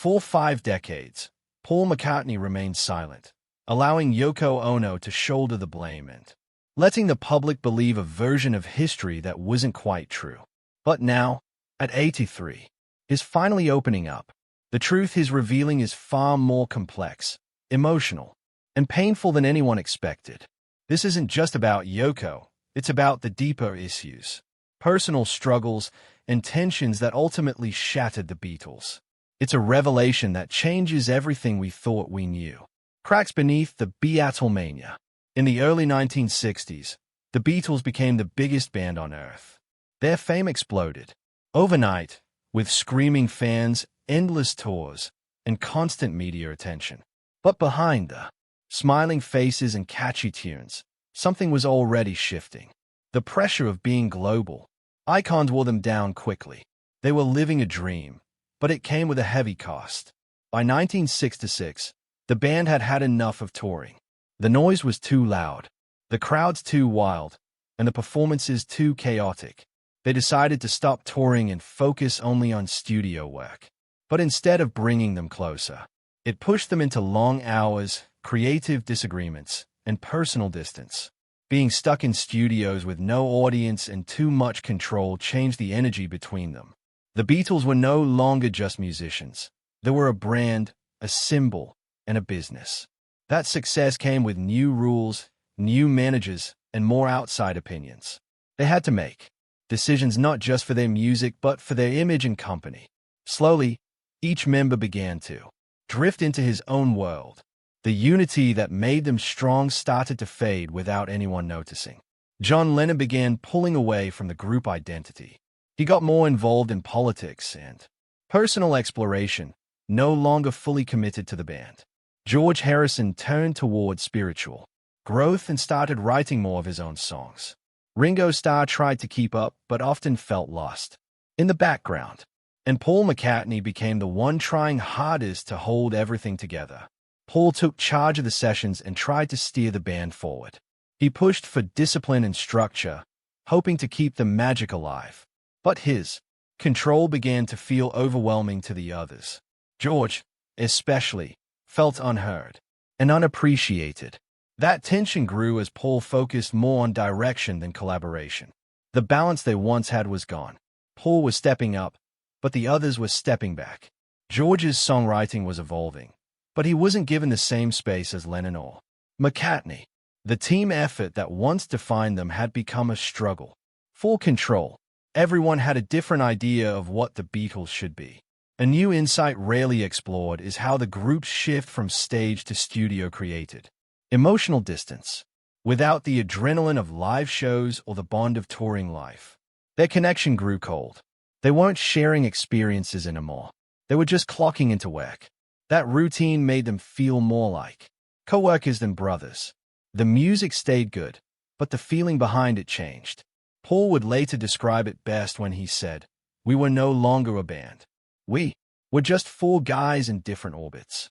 For 5 decades, Paul McCartney remained silent, allowing Yoko Ono to shoulder the blame and letting the public believe a version of history that wasn't quite true. But now, at 83, he's finally opening up. The truth he's revealing is far more complex, emotional, and painful than anyone expected. This isn't just about Yoko, it's about the deeper issues, personal struggles, and tensions that ultimately shattered the Beatles. It's a revelation that changes everything we thought we knew. Cracks beneath the Beatlemania. In the early 1960s, the Beatles became the biggest band on Earth. Their fame exploded overnight, with screaming fans, endless tours, and constant media attention. But behind the smiling faces and catchy tunes, something was already shifting. The pressure of being global icons wore them down quickly. They were living a dream, but it came with a heavy cost. By 1966, the band had had enough of touring. The noise was too loud, the crowds too wild, and the performances too chaotic. They decided to stop touring and focus only on studio work. But instead of bringing them closer, it pushed them into long hours, creative disagreements, and personal distance. Being stuck in studios with no audience and too much control changed the energy between them. The Beatles were no longer just musicians. They were a brand, a symbol, and a business. That success came with new rules, new managers, and more outside opinions. They had to make decisions not just for their music but for their image and company. Slowly, each member began to drift into his own world. The unity that made them strong started to fade without anyone noticing. John Lennon began pulling away from the group identity. He got more involved in politics and personal exploration, no longer fully committed to the band. George Harrison turned toward spiritual growth and started writing more of his own songs. Ringo Starr tried to keep up but often felt lost in the background. And Paul McCartney became the one trying hardest to hold everything together. Paul took charge of the sessions and tried to steer the band forward. He pushed for discipline and structure, hoping to keep the magic alive. But his control began to feel overwhelming to the others. George, especially, felt unheard and unappreciated. That tension grew as Paul focused more on direction than collaboration. The balance they once had was gone. Paul was stepping up, but the others were stepping back. George's songwriting was evolving, but he wasn't given the same space as Lennon or McCartney. The team effort that once defined them had become a struggle for control. Everyone had a different idea of what the Beatles should be. A new insight rarely explored is how the group's shift from stage to studio created emotional distance. Without the adrenaline of live shows or the bond of touring life, their connection grew cold. They weren't sharing experiences anymore. They were just clocking into work. That routine made them feel more like co-workers than brothers. The music stayed good, but the feeling behind it changed. Paul would later describe it best when he said, "We were no longer a band. We were just four guys in different orbits."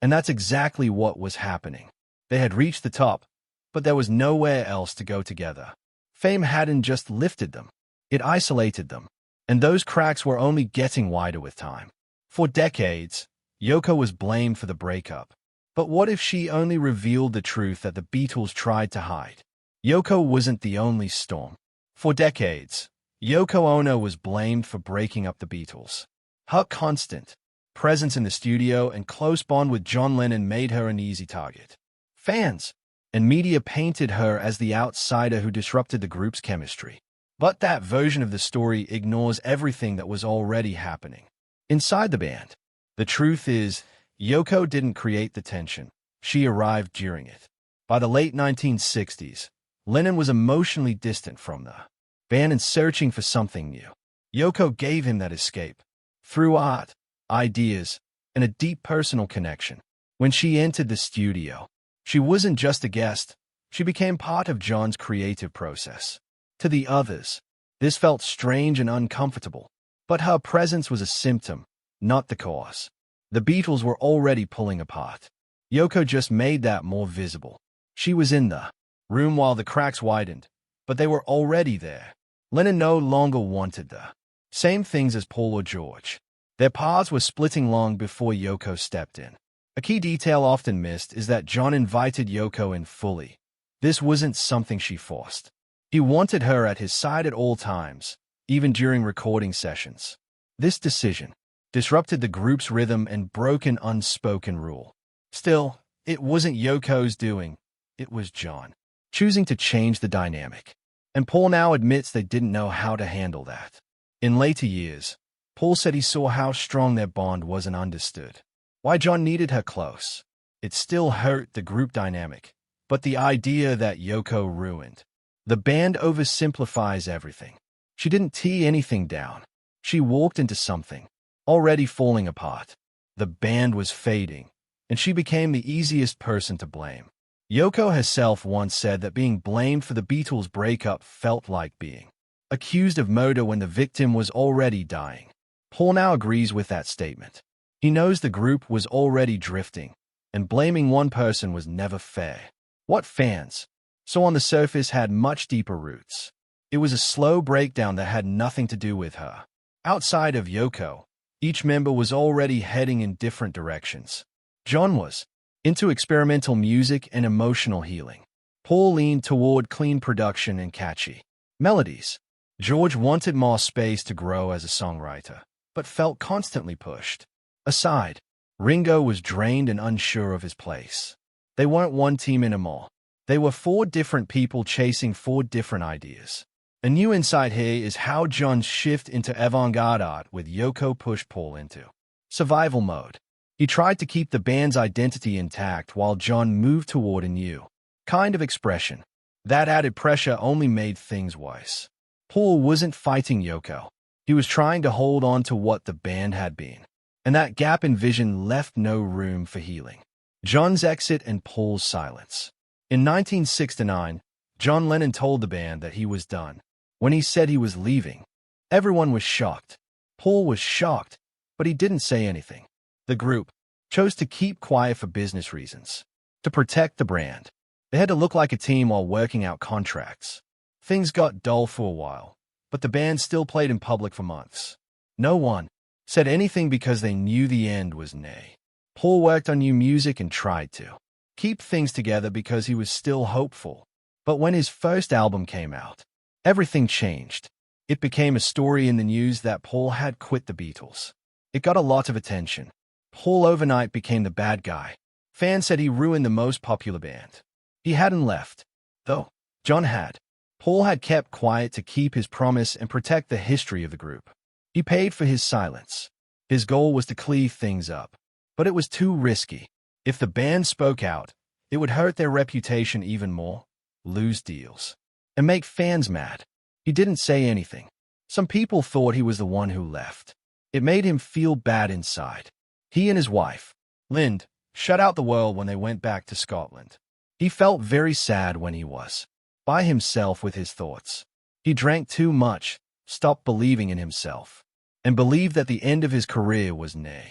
And that's exactly what was happening. They had reached the top, but there was nowhere else to go together. Fame hadn't just lifted them, it isolated them. And those cracks were only getting wider with time. For decades, Yoko was blamed for the breakup. But what if she only revealed the truth that the Beatles tried to hide? Yoko wasn't the only storm. For decades, Yoko Ono was blamed for breaking up the Beatles. Her constant presence in the studio and close bond with John Lennon made her an easy target. Fans and media painted her as the outsider who disrupted the group's chemistry. But that version of the story ignores everything that was already happening inside the band. The truth is, Yoko didn't create the tension. She arrived during it. By the late 1960s, Lennon was emotionally distant from the band and searching for something new. Yoko gave him that escape through art, ideas, and a deep personal connection. When she entered the studio, she wasn't just a guest. She became part of John's creative process. To the others, this felt strange and uncomfortable, but her presence was a symptom, not the cause. The Beatles were already pulling apart. Yoko just made that more visible. She was in the room while the cracks widened, but they were already there. Lennon no longer wanted the same things as Paul or George. Their paths were splitting long before Yoko stepped in. A key detail often missed is that John invited Yoko in fully. This wasn't something she forced. He wanted her at his side at all times, even during recording sessions. This decision disrupted the group's rhythm and broke an unspoken rule. Still, it wasn't Yoko's doing. It was John choosing to change the dynamic. And Paul now admits they didn't know how to handle that. In later years, Paul said he saw how strong their bond was and understood why John needed her close. It still hurt the group dynamic, but the idea that Yoko ruined the band oversimplifies everything. She didn't tee anything down. She walked into something already falling apart. The band was fading, and she became the easiest person to blame. Yoko herself once said that being blamed for the Beatles' breakup felt like being accused of murder when the victim was already dying. Paul now agrees with that statement. He knows the group was already drifting, and blaming one person was never fair. What fans saw on the surface had much deeper roots. It was a slow breakdown that had nothing to do with her. Outside of Yoko, each member was already heading in different directions. John was into experimental music and emotional healing. Paul leaned toward clean production and catchy melodies. George wanted more space to grow as a songwriter, but felt constantly pushed aside. Ringo was drained and unsure of his place. They weren't one team anymore. They were four different people chasing four different ideas. A new insight here is how John's shift into avant-garde art with Yoko pushed Paul into survival mode. He tried to keep the band's identity intact while John moved toward a new kind of expression. That added pressure only made things worse. Paul wasn't fighting Yoko. He was trying to hold on to what the band had been. And that gap in vision left no room for healing. John's exit and Paul's silence. In 1969, John Lennon told the band that he was done. When he said he was leaving, everyone was shocked. Paul was shocked, but he didn't say anything. The group chose to keep quiet for business reasons, to protect the brand. They had to look like a team while working out contracts. Things got dull for a while, but the band still played in public for months. No one said anything because they knew the end was near. Paul worked on new music and tried to keep things together because he was still hopeful. But when his first album came out, everything changed. It became a story in the news that Paul had quit the Beatles. It got a lot of attention. Paul overnight became the bad guy. Fans said he ruined the most popular band. He hadn't left, though. John had. Paul had kept quiet to keep his promise and protect the history of the group. He paid for his silence. His goal was to clean things up. But it was too risky. If the band spoke out, it would hurt their reputation even more, lose deals, and make fans mad. He didn't say anything. Some people thought he was the one who left. It made him feel bad inside. He and his wife, Lind, shut out the world when they went back to Scotland. He felt very sad when he was by himself with his thoughts. He drank too much, stopped believing in himself, and believed that the end of his career was near.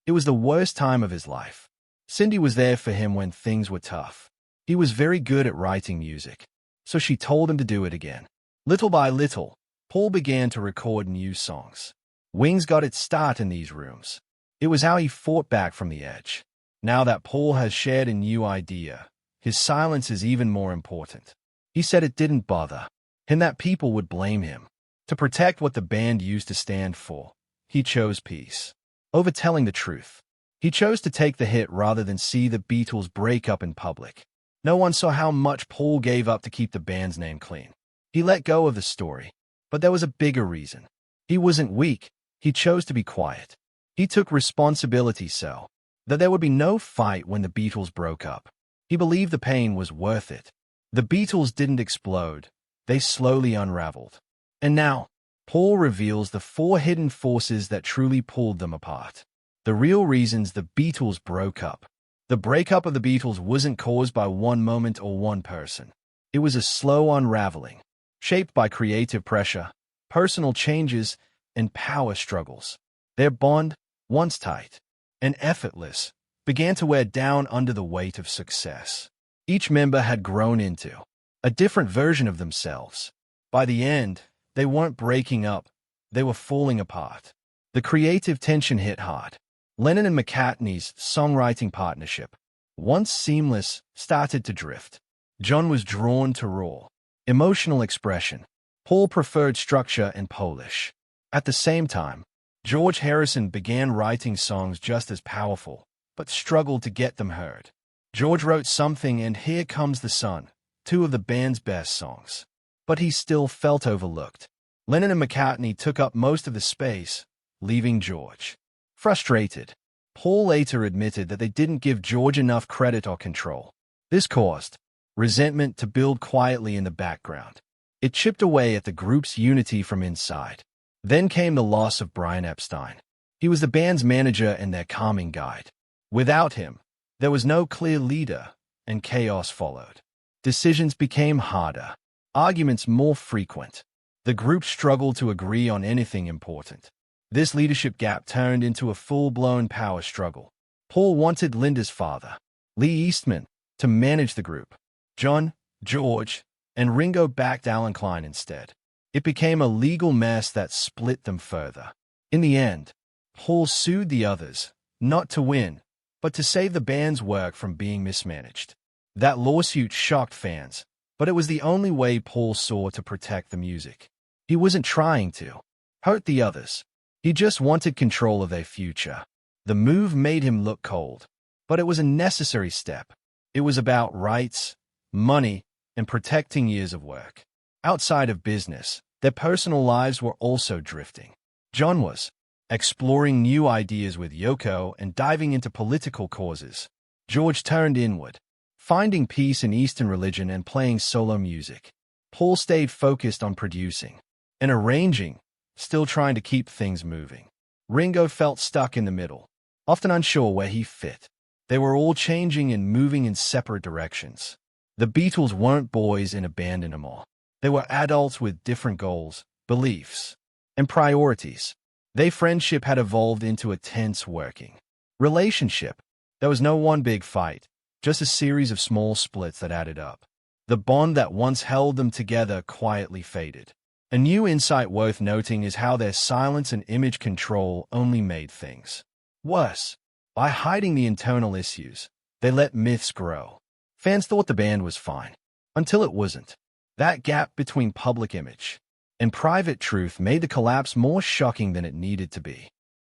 It was the worst time of his life. Cindy was there for him when things were tough. He was very good at writing music, so she told him to do it again. Little by little, Paul began to record new songs. Wings got its start in these rooms. It was how he fought back from the edge. Now that Paul has shared a new idea, his silence is even more important. He said it didn't bother him that people would blame him. To protect what the band used to stand for, he chose peace over telling the truth. He chose to take the hit rather than see the Beatles break up in public. No one saw how much Paul gave up to keep the band's name clean. He let go of the story, but there was a bigger reason. He wasn't weak. He chose to be quiet. He took responsibility so that there would be no fight when the Beatles broke up. He believed the pain was worth it. The Beatles didn't explode. They slowly unraveled. And now, Paul reveals the four hidden forces that truly pulled them apart. The real reasons the Beatles broke up. The breakup of the Beatles wasn't caused by one moment or one person. It was a slow unraveling, shaped by creative pressure, personal changes, and power struggles. Their bond, once tight and effortless, began to wear down under the weight of success. Each member had grown into a different version of themselves. By the end, they weren't breaking up, they were falling apart. The creative tension hit hard. Lennon and McCartney's songwriting partnership, once seamless, started to drift. John was drawn to raw, emotional expression. Paul preferred structure and polish. At the same time, George Harrison began writing songs just as powerful, but struggled to get them heard. George wrote Something and Here Comes the Sun, two of the band's best songs. But he still felt overlooked. Lennon and McCartney took up most of the space, leaving George frustrated. Paul later admitted that they didn't give George enough credit or control. This caused resentment to build quietly in the background. It chipped away at the group's unity from inside. Then came the loss of Brian Epstein. He was the band's manager and their calming guide. Without him, there was no clear leader, and chaos followed. Decisions became harder, arguments more frequent. The group struggled to agree on anything important. This leadership gap turned into a full-blown power struggle. Paul wanted Linda's father, Lee Eastman, to manage the group. John, George, and Ringo backed Alan Klein instead. It became a legal mess that split them further. In the end, Paul sued the others, not to win, but to save the band's work from being mismanaged. That lawsuit shocked fans, but it was the only way Paul saw to protect the music. He wasn't trying to hurt the others. He just wanted control of their future. The move made him look cold, but it was a necessary step. It was about rights, money, and protecting years of work. Outside of business, their personal lives were also drifting. John was exploring new ideas with Yoko and diving into political causes. George turned inward, finding peace in Eastern religion and playing solo music. Paul stayed focused on producing and arranging, still trying to keep things moving. Ringo felt stuck in the middle, often unsure where he fit. They were all changing and moving in separate directions. The Beatles weren't boys in a band anymore. They were adults with different goals, beliefs, and priorities. Their friendship had evolved into a tense working relationship. There was no one big fight, just a series of small splits that added up. The bond that once held them together quietly faded. A new insight worth noting is how their silence and image control only made things worse. By hiding the internal issues, they let myths grow. Fans thought the band was fine, until it wasn't. That gap between public image and private truth made the collapse more shocking than it needed to be.